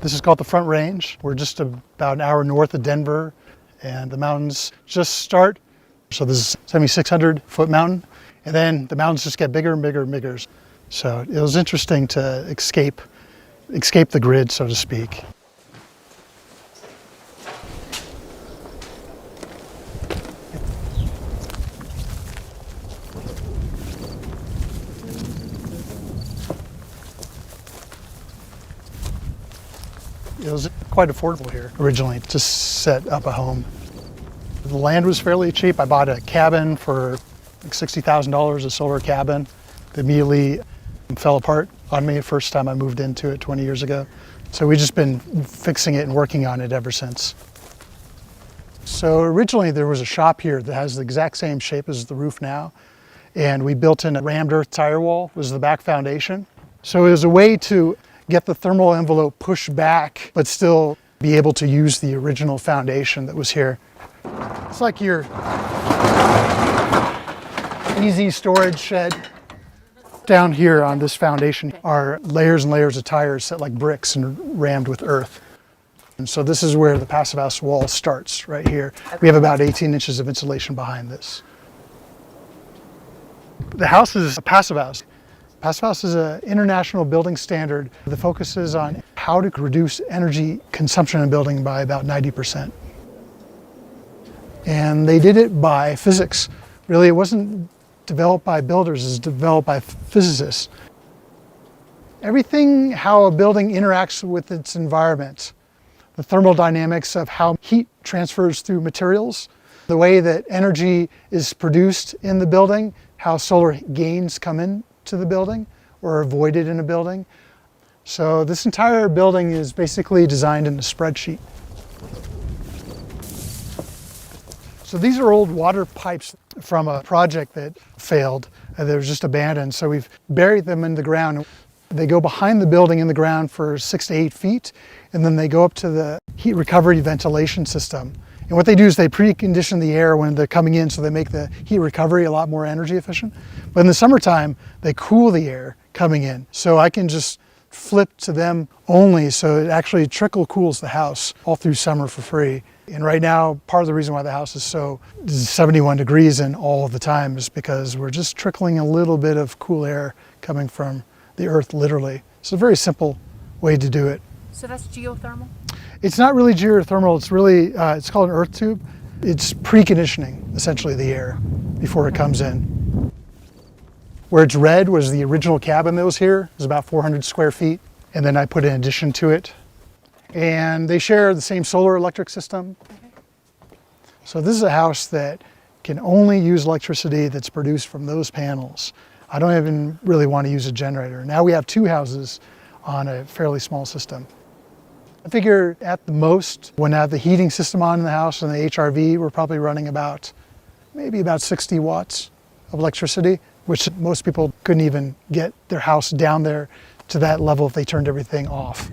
This is called the Front Range. We're just about an hour north of Denver, and the mountains just start. So this is a 7,600 foot mountain, and then the mountains just get bigger and bigger and bigger. So it was interesting to escape the grid, so to speak. It was quite affordable here originally to set up a home. The land was fairly cheap. I bought a cabin for like $60,000, a solar cabin. It immediately fell apart on me the first time I moved into it 20 years ago. So we've just been fixing it and working on it ever since. So originally there was a shop here that has the exact same shape as the roof now. And we built in a rammed earth tire wall, was the back foundation. So it was a way to get the thermal envelope pushed back, but still be able to use the original foundation that was here. It's like your easy storage shed. Down here on this foundation are layers and layers of tires set like bricks and rammed with earth. And so this is where the Passivhaus wall starts, right here. We have about 18 inches of insulation behind this. The house is a Passivhaus. Passivhaus is an international building standard that focuses on how to reduce energy consumption in a building by about 90%. And they did it by physics. Really, it wasn't developed by builders, it's developed by physicists. Everything, how a building interacts with its environment, the thermodynamics of how heat transfers through materials, the way that energy is produced in the building, how solar gains come in to the building or are avoided in a building. So this entire building is basically designed in a spreadsheet. So these are old water pipes from a project that failed. They were just abandoned. So we've buried them in the ground. They go behind the building in the ground for 6 to 8 feet, and then they go up to the heat recovery ventilation system. And what they do is they precondition the air when they're coming in, so they make the heat recovery a lot more energy efficient. But in the summertime, they cool the air coming in. So I can just flip to them only, so it actually trickle cools the house all through summer for free. And right now, part of the reason why the house is so 71 degrees in all of the time is because we're just trickling a little bit of cool air coming from the earth, literally. It's a very simple way to do it. So that's geothermal? It's not really geothermal, it's really, it's called an earth tube. It's preconditioning, essentially, the air before it comes in. Where it's red was the original cabin that was here. It was about 400 square feet. And then I put an addition to it. And they share the same solar electric system. So this is a house that can only use electricity that's produced from those panels. I don't even really want to use a generator. Now we have 2 houses on a fairly small system. I figure at the most, when I have the heating system on in the house and the HRV, we're probably running maybe about 60 watts of electricity, which most people couldn't even get their house down there to that level if they turned everything off.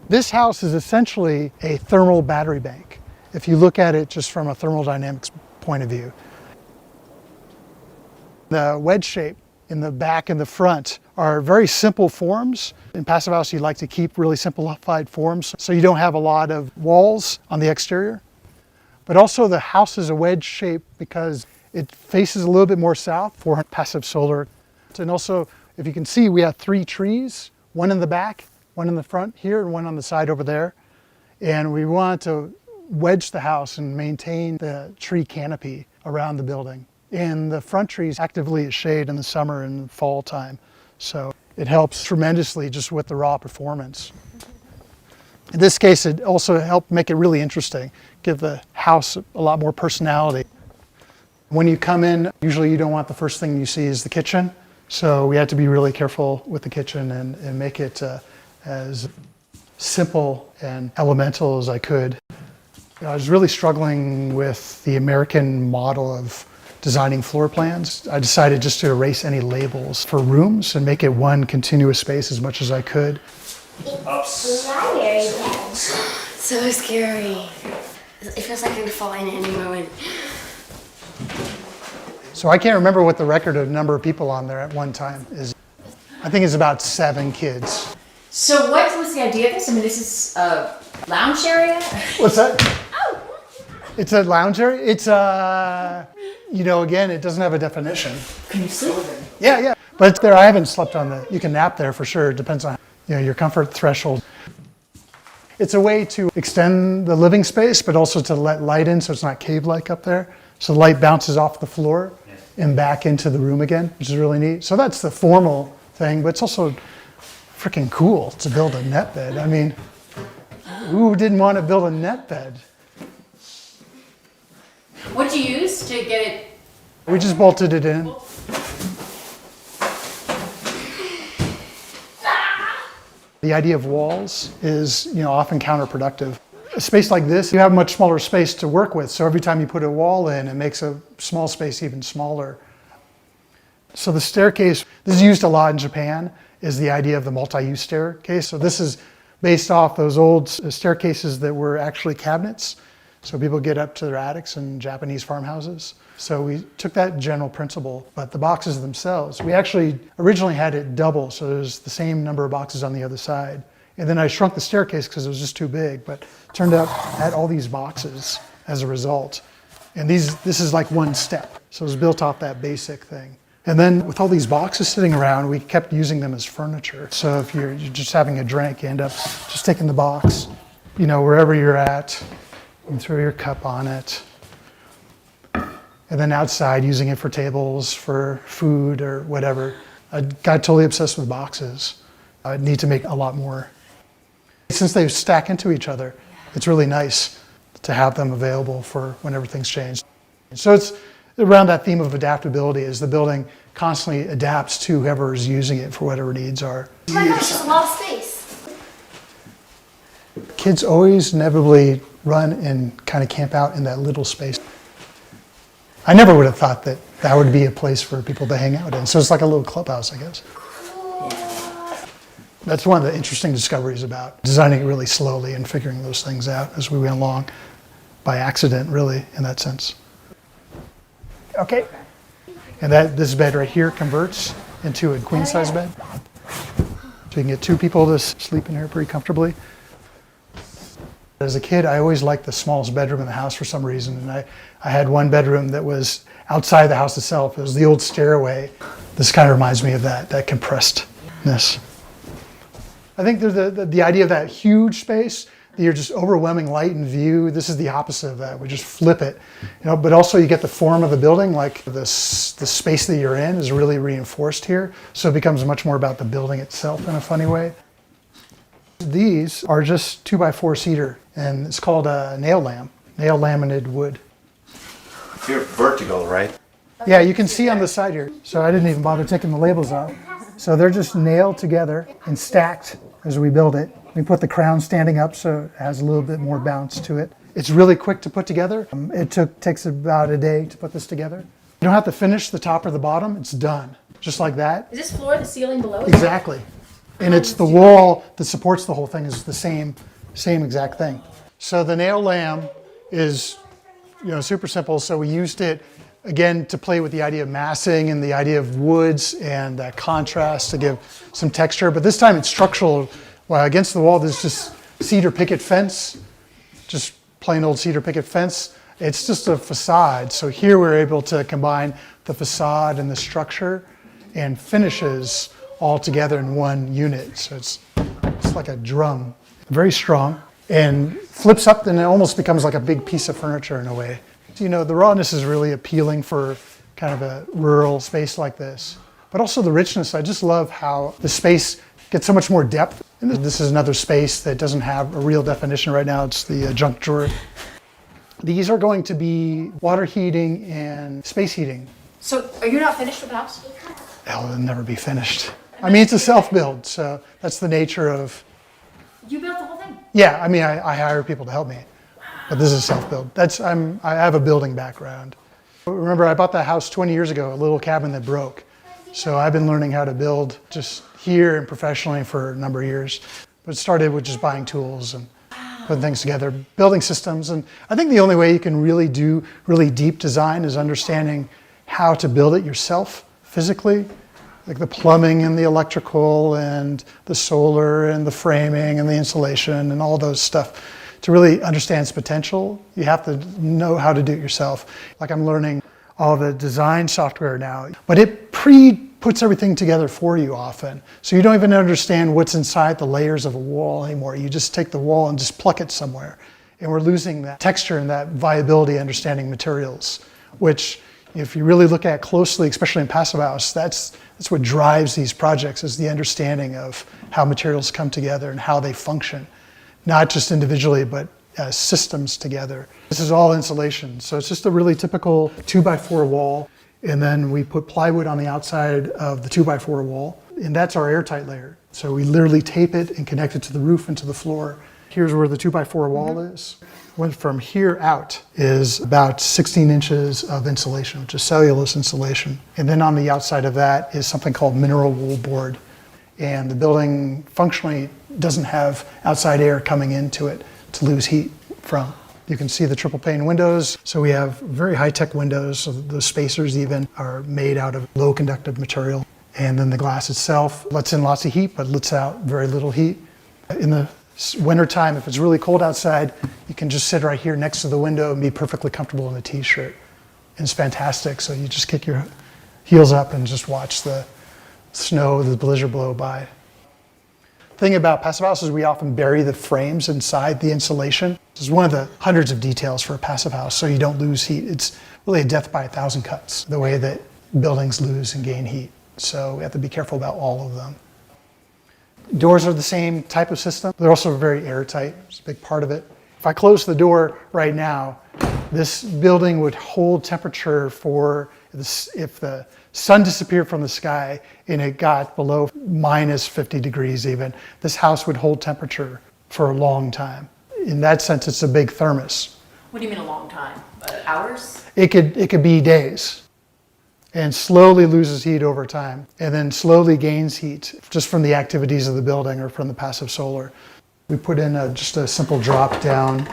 This house is essentially a thermal battery bank, if you look at it just from a thermodynamics point of view. The wedge shape in the back and the front are very simple forms. In Passivhaus, you like to keep really simplified forms, so you don't have a lot of walls on the exterior. But also the house is a wedge shape because it faces a little bit more south for passive solar. And also, if you can see, we have 3 trees, one in the back, one in the front here, and one on the side over there. And we want to wedge the house and maintain the tree canopy around the building. And the front trees actively shade in the summer and fall time. So it helps tremendously just with the raw performance. In this case, it also helped make it really interesting, give the house a lot more personality. When you come in, usually you don't want the first thing you see is the kitchen. So we had to be really careful with the kitchen and make it as simple and elemental as I could. I was really struggling with the American model of designing floor plans. I decided just to erase any labels for rooms and make it one continuous space as much as I could. It's primary bed. So scary. It feels like I'm gonna fall in any moment. So I can't remember what the record of number of people on there at one time is. I think it's about 7 kids. So what was the idea of this? I mean, this is a lounge area? What's that? Oh. It's a lounge area. It's you know, again, it doesn't have a definition. Can you sleep? Yeah, yeah. But it's there, I haven't slept on the, you can nap there for sure. It depends on, you know, your comfort threshold. It's a way to extend the living space, but also to let light in so it's not cave-like up there. So the light bounces off the floor and back into the room again, which is really neat. So that's the formal thing, but it's also freaking cool to build a net bed. I mean, who didn't want to build a net bed? What'd you use to get it? We just bolted it in. The idea of walls is, you know, often counterproductive. A space like this, you have much smaller space to work with, so every time you put a wall in, it makes a small space even smaller. So the staircase, this is used a lot in Japan, is the idea of the multi-use staircase. So this is based off those old staircases that were actually cabinets. So people get up to their attics in Japanese farmhouses. So we took that general principle, but the boxes themselves, we actually originally had it double, so there's the same number of boxes on the other side. And then I shrunk the staircase because it was just too big, but it turned out I had all these boxes as a result. And this is like one step. So it was built off that basic thing. And then with all these boxes sitting around, we kept using them as furniture. So if you're just having a drink, you end up just taking the box, you know, wherever you're at, and throw your cup on it. And then outside, using it for tables, for food, or whatever. I got totally obsessed with boxes. I need to make a lot more. Since they stack into each other, it's really nice to have them available for whenever things change. So it's around that theme of adaptability, as the building constantly adapts to whoever is using it for whatever needs are. Oh my gosh, there's a lot of space. Kids always inevitably run and kind of camp out in that little space. I never would have thought that that would be a place for people to hang out in. So it's like a little clubhouse, I guess. That's one of the interesting discoveries about designing it really slowly and figuring those things out as we went along, by accident, really, in that sense. Okay. And this bed right here converts into a queen-size bed. So you can get 2 people to sleep in here pretty comfortably. As a kid, I always liked the smallest bedroom in the house for some reason. And I had one bedroom that was outside the house itself. It was the old stairway. This kind of reminds me of that compressedness. I think there's the idea of that huge space, that you're just overwhelming light and view. This is the opposite of that. We just flip it, you know. But also you get the form of the building, like the space that you're in is really reinforced here. So it becomes much more about the building itself in a funny way. These are just 2x4 cedar, and it's called a nail laminated wood. You're vertical, right? Yeah, you can see on the side here. So I didn't even bother taking the labels off. So they're just nailed together and stacked as we build it. We put the crown standing up so it has a little bit more bounce to it. It's really quick to put together. It takes about a day to put this together. You don't have to finish the top or the bottom, it's done. Just like that. Is this floor the ceiling below? Exactly. And it's the wall that supports the whole thing is the same exact thing. So the nail lam is, you know, super simple. So we used it, again, to play with the idea of massing and the idea of woods and that contrast to give some texture. But this time it's structural. Well, against the wall, there's just cedar picket fence, just plain old cedar picket fence. It's just a facade. So here we're able to combine the facade and the structure and finishes all together in one unit. So it's like a drum, very strong, and flips up, and it almost becomes like a big piece of furniture in a way. You know, the rawness is really appealing for kind of a rural space like this. But also the richness, I just love how the space gets so much more depth. And this is another space that doesn't have a real definition right now. It's the junk drawer. These are going to be water heating and space heating. So are you not finished with the house? It'll never be finished. I mean, it's a self-build, so that's the nature of... You built the whole thing? Yeah, I mean, I hire people to help me, but this is self-build. I have a building background. Remember, I bought that house 20 years ago, a little cabin that broke. So I've been learning how to build just here and professionally for a number of years. But it started with just buying tools and putting things together, building systems. And I think the only way you can really do really deep design is understanding how to build it yourself physically like the plumbing and the electrical and the solar and the framing and the insulation and all those stuff. To really understand its potential, you have to know how to do it yourself. Like I'm learning all the design software now, but it puts everything together for you often. So you don't even understand what's inside the layers of a wall anymore. You just take the wall and just pluck it somewhere. And we're losing that texture and that viability understanding materials, which if you really look at closely, especially in Passivhaus, that's what drives these projects, is the understanding of how materials come together and how they function, not just individually, but as systems together. This is all insulation. So it's just a really typical 2x4 wall. And then we put plywood on the outside of the 2x4 wall. And that's our airtight layer. So we literally tape it and connect it to the roof and to the floor. Here's where the 2x4 wall is. Went from here out is about 16 inches of insulation, which is cellulose insulation. And then on the outside of that is something called mineral wool board. And the building functionally doesn't have outside air coming into it to lose heat from. You can see the triple pane windows. So we have very high-tech windows. So the spacers even are made out of low conductive material. And then the glass itself lets in lots of heat, but lets out very little heat. In the wintertime, if it's really cold outside, you can just sit right here next to the window and be perfectly comfortable in a t-shirt. And it's fantastic. So you just kick your heels up and just watch the snow, the blizzard blow by. The thing about Passivhaus is we often bury the frames inside the insulation. This is one of the hundreds of details for a Passivhaus, so you don't lose heat. It's really a death by 1,000 cuts, the way that buildings lose and gain heat. So we have to be careful about all of them. Doors are the same type of system. They're also very airtight. It's a big part of it. If I close the door right now, this building would hold temperature for if the sun disappeared from the sky and it got below minus 50 degrees even, this house would hold temperature for a long time. In that sense, it's a big thermos. What do you mean a long time? Hours? It could be days, and slowly loses heat over time, and then slowly gains heat just from the activities of the building or from the passive solar. We put in just a simple drop-down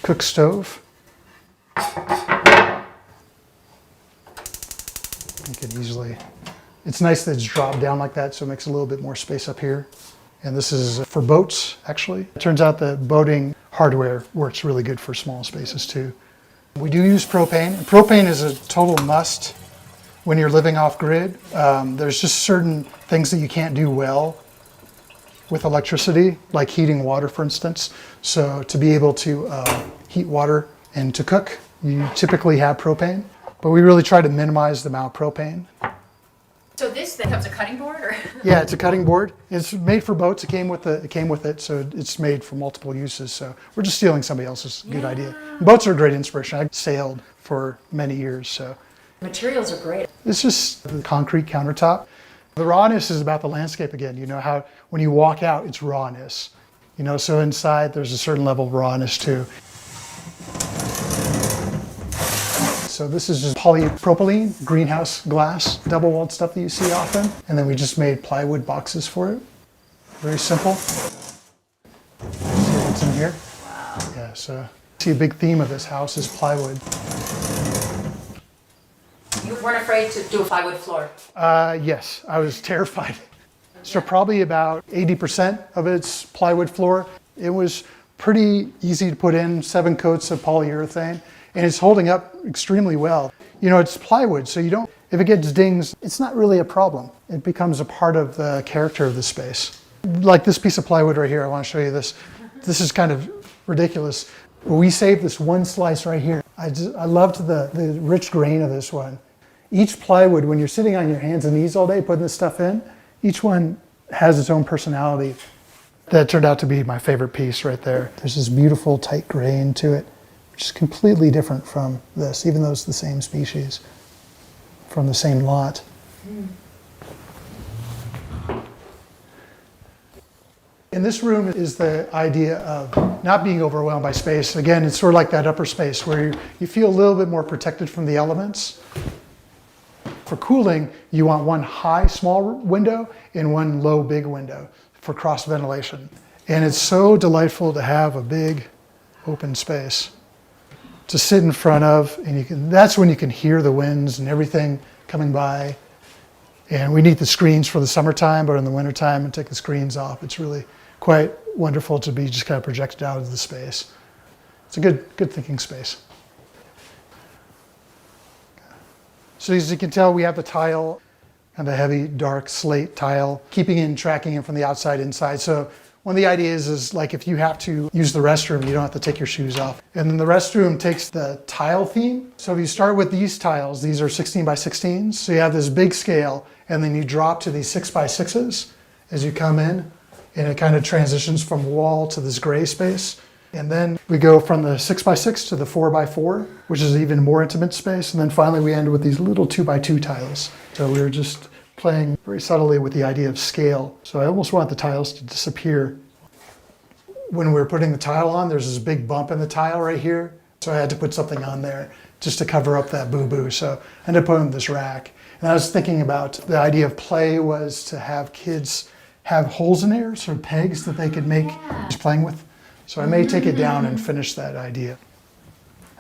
cook stove. You could easily, it's nice that it's dropped down like that, so it makes a little bit more space up here. And this is for boats, actually. It turns out that boating hardware works really good for small spaces too. We do use propane. Propane is a total must when you're living off grid. There's just certain things that you can't do well with electricity, like heating water, for instance. So to be able to heat water and to cook, you typically have propane. But we really try to minimize the amount of propane. So this thing becomes a cutting board, or? Yeah, it's a cutting board. It's made for boats. It came with it, so it's made for multiple uses. So we're just stealing somebody else's good idea. Boats are a great inspiration. I sailed for many years, so. Materials are great. It's just the concrete countertop. The rawness is about the landscape again. You know how when you walk out, it's rawness. You know, so inside there's a certain level of rawness too. So this is just polypropylene, greenhouse glass, double-walled stuff that you see often. And then we just made plywood boxes for it. Very simple. See what's in here? Wow. Yeah, so see a big theme of this house is plywood. You weren't afraid to do a plywood floor? Yes, I was terrified. So probably about 80% of its plywood floor. It was pretty easy to put in, 7 coats of polyurethane. And it's holding up extremely well. You know, it's plywood, so if it gets dings, it's not really a problem. It becomes a part of the character of the space. Like this piece of plywood right here, I want to show you this. This is kind of ridiculous. We saved this one slice right here. I loved the rich grain of this one. Each plywood, when you're sitting on your hands and knees all day putting this stuff in, each one has its own personality. That turned out to be my favorite piece right there. There's this beautiful tight grain to it, which is completely different from this, even though it's the same species, from the same lot. In this room is the idea of not being overwhelmed by space. Again, it's sort of like that upper space where you feel a little bit more protected from the elements. For cooling, you want one high, small window and one low, big window for cross ventilation. And it's so delightful to have a big open space to sit in front of, and that's when you can hear the winds and everything coming by. And we need the screens for the summertime, but in the wintertime, and take the screens off. It's really quite wonderful to be just kind of projected out of the space. It's a good thinking space. So as you can tell, we have the tile, kind of heavy, dark slate tile, keeping in, tracking in from the outside inside. So one of the ideas is like if you have to use the restroom, you don't have to take your shoes off. And then the restroom takes the tile theme. So if you start with these tiles, these are 16 by 16s. So you have this big scale, and then you drop to these 6 by 6s as you come in, and it kind of transitions from wall to this gray space. And then we go from the 6 by 6 to the 4 by 4, which is even more intimate space. And then finally we end with these little 2 by 2 tiles. So we were just playing very subtly with the idea of scale. So I almost want the tiles to disappear. When we were putting the tile on, there's this big bump in the tile right here. So I had to put something on there just to cover up that boo-boo. So I ended up putting this rack. And I was thinking about the idea of play was to have kids have holes in there, sort of pegs that they could make just playing with. So I may take it down and finish that idea.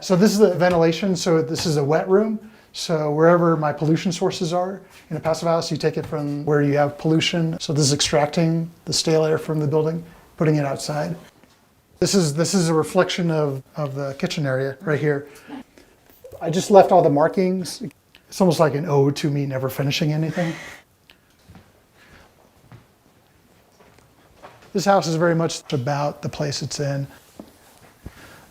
So this is the ventilation. So this is a wet room. So wherever my pollution sources are in a passive house, you take it from where you have pollution. So this is extracting the stale air from the building, putting it outside. This is a reflection of the kitchen area right here. I just left all the markings. It's almost like an ode to me never finishing anything. This house is very much about the place it's in,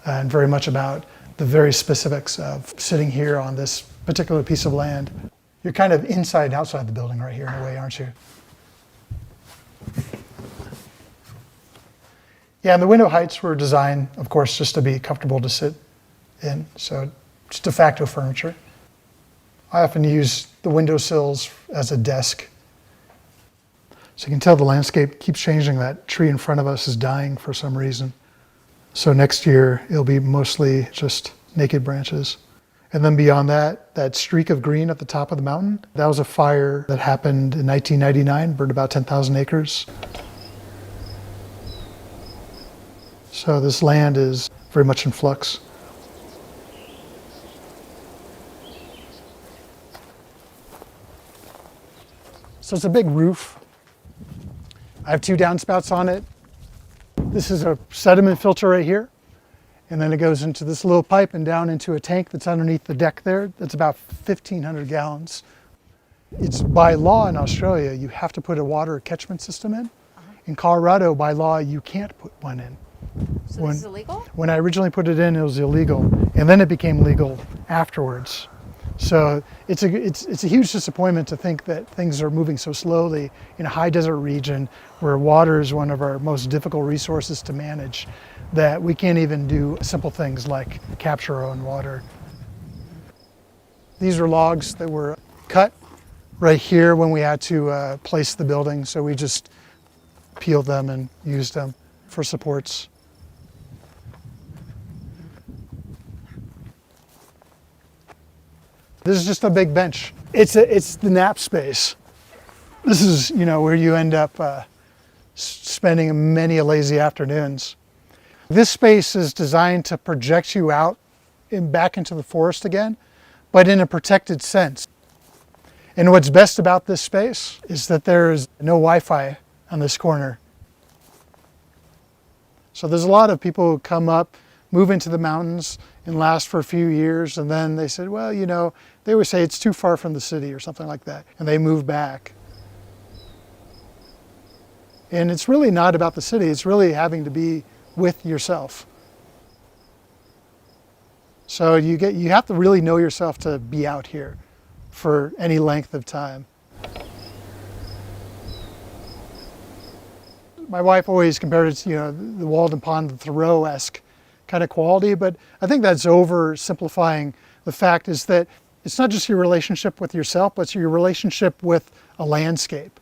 and very much about the very specifics of sitting here on this particular piece of land. You're kind of inside and outside the building right here in a way, aren't you? Yeah, and the window heights were designed, of course, just to be comfortable to sit in, so just de facto furniture. I often use the windowsills as a desk. So you can tell the landscape keeps changing. That tree in front of us is dying for some reason. So next year, it'll be mostly just naked branches. And then beyond that, that streak of green at the top of the mountain, that was a fire that happened in 1999, burned about 10,000 acres. So this land is very much in flux. So it's a big roof. I have 2 downspouts on it. This is a sediment filter right here. And then it goes into this little pipe and down into a tank that's underneath the deck there. That's about 1,500 gallons. It's by law in Australia, you have to put a water catchment system in. In Colorado, by law, you can't put one in. So this is illegal? When I originally put it in, it was illegal. And then it became legal afterwards. So it's a huge disappointment to think that things are moving so slowly in a high desert region where water is one of our most difficult resources to manage, that we can't even do simple things like capture our own water. These are logs that were cut right here when we had to place the building, so we just peeled them and used them for supports. This is just a big bench. It's the nap space. This is, where you end up spending many lazy afternoons. This space is designed to project you out and back into the forest again, but in a protected sense. And what's best about this space is that there is no Wi-Fi on this corner. So there's a lot of people who come up, move into the mountains and last for a few years, and then they said, well, they would say it's too far from the city or something like that, and they move back. And it's really not about the city, it's really having to be with yourself. So you have to really know yourself to be out here for any length of time. My wife always compared it to, the Walden Pond, the Thoreau-esque kind of quality, but I think that's oversimplifying. The fact is that it's not just your relationship with yourself, but it's your relationship with a landscape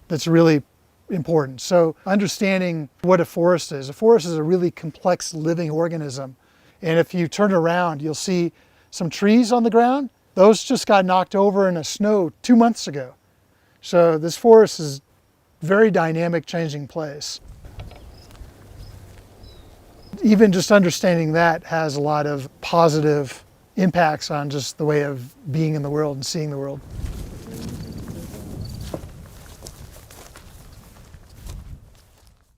that's really important. So understanding what a forest is a really complex living organism. And if you turn around, you'll see some trees on the ground. Those just got knocked over in a snow 2 months ago. So this forest is a very dynamic, changing place. Even just understanding that has a lot of positive impacts on just the way of being in the world and seeing the world.